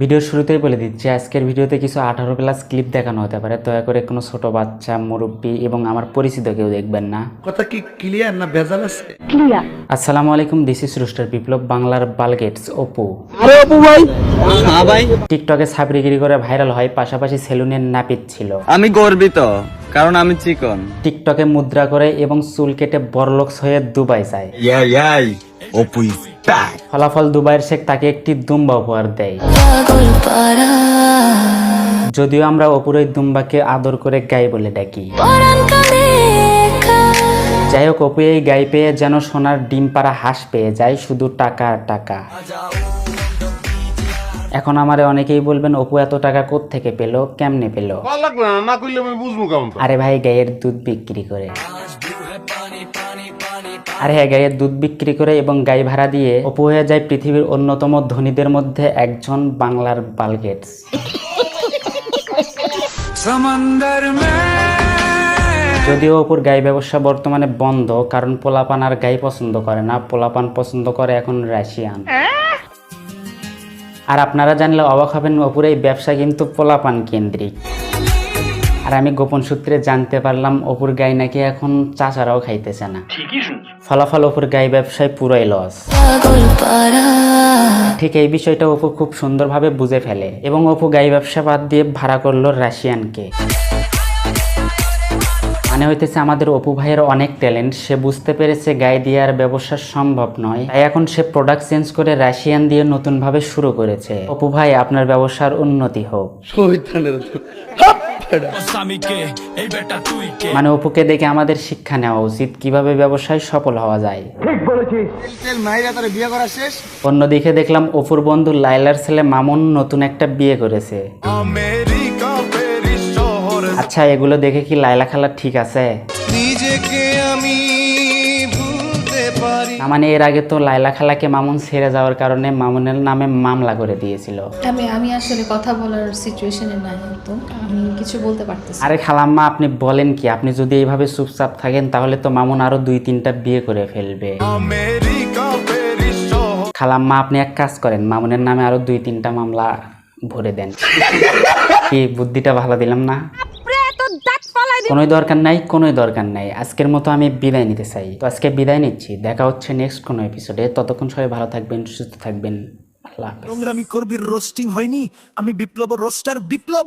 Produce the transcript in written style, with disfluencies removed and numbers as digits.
ভিডিওর শুরুতেই বলে দিচ্ছি, আজকের ভিডিওতে কিছু 18+ ক্লিপ দেখানো হতে পারে। দয়া করে কোনো ছোট বাচ্চা, মুরব্বী এবং আমার পরিচিত কেউ দেখবেন না। কথা কি ক্লিয়ার না ভেজাল আছে? ক্লিয়ার। আসসালামু আলাইকুম, দিস ইজ রুস্টার বিপ্লব, বাংলার বালগেটস অপু। আরে অপু ভাই, হ্যাঁ ভাই, টিকটকে সাবরিগিরি করে ভাইরাল হয়, পাশাপাশি সেলুনের নাপিত ছিল। আমি গর্বিত কারণ আমি চিকন। টিকটকে মুদ্রা করে এবং চুল কেটে বড়লোকস হয়ে দুবাই যায়। Apu is back. ফলাফল দুবাইয়ের শেখ তাকে একটি দুম্বা উপহার দেয়। যদিও আমরা অপুর ওই দুম্বাকে আদর করে গাই বলে ডাকি। যাই হোক, অপু এই গাই পেয়ে যেন সোনার ডিম পাড়া হাঁস পেয়ে যায়, শুধু টাকা আর টাকা। এখন আমারে অনেকেই বলবেন, অপু এত টাকা কোত্থেকে পেলো, কেমনে পেলো? আরে ভাই, গাইয়ের দুধ বিক্রি করে। আর হ্যাঁ, গাইয়ের দুধ বিক্রি করে এবং গাই ভাড়া দিয়ে অপু হয়ে যায় পৃথিবীর অন্যতম ধনীদের মধ্যে একজন, বাংলার বালগেটস। যদিও অপুর গাই ব্যবসা বর্তমানে বন্ধ, কারণ পোলাপান আর গাই পছন্দ করে না, পোলাপান পছন্দ করে এখন রাশিয়ান। আর আপনারা জানলে অবাক হবেন, অপুর এই ব্যবসা কিন্তু পোলাপান কেন্দ্রিক। আর আমি গোপন সূত্রে জানতে পারলাম, অপুর গাই নাকি এখন চাচারাও খাইতেছে না। ফলাফল অপুর গাই ব্যবসায় পুরোই লস। ঠিক এই বিষয়টা অপু খুব সুন্দরভাবে বুঝে ফেলে এবং অপু গাই ব্যবসা বাদ দিয়ে ভাড়া করলো রাশিয়ানকে। মানে হইতেছে, আমাদের অপু ভাইয়ের অনেক ট্যালেন্ট, সে বুঝতে পেরেছে গাই দিয়ে আর ব্যবসা সম্ভব নয়, তাই এখন সে প্রোডাক্ট চেঞ্জ করে রাশিয়ান দিয়ে নতুনভাবে শুরু করেছে। অপু ভাই, আপনার ব্যবসার উন্নতি হোক। মানে অপুকে দেখে আমাদের শিক্ষা নেওয়া উচিত, কিভাবে ব্যবসায় সফল হওয়া যায়। অন্যদিকে দেখলাম অপুর বন্ধু লাইলার ছেলে মামুন নতুন একটা বিয়ে করেছে। আচ্ছা, এগুলো দেখে কি লাইলা খালা ঠিক আছে? না মানে এর আগে তো লাইলা খালাকে মামুন ছেড়ে যাওয়ার কারণে মামুনের নামে মামলা করে দিয়েছিল। আমি আসলে কথা বলার সিচুয়েশনে নাই, তো আমি কিছু বলতে পারতেছি। আরে খালাম্মা, আপনি বলেন কি? আপনি যদি এইভাবে চুপচাপ থাকেন তাহলে তো মামুন আরো 2-3টা বিয়ে করে ফেলবে। খালাম্মা, আপনি এক কাজ করেন, মামুনের নামে আরো 2-3টা মামলা ভরে দেন। কি বুদ্ধিটা ভালো দিলাম না? কোনোই দরকার নাই। আজকের মতো আমি বিদায় নিতে চাই। তো আজকে বিদায় নিচ্ছি, দেখা হচ্ছে নেক্সট কোনো এপিসোডে। ততক্ষণ সবাই ভালো থাকবেন, সুস্থ থাকবেন। আল্লাহ হাফেজ। রোস্টিং হয়নি, আমি বিপ্লব রোস্টার বিপ্লব।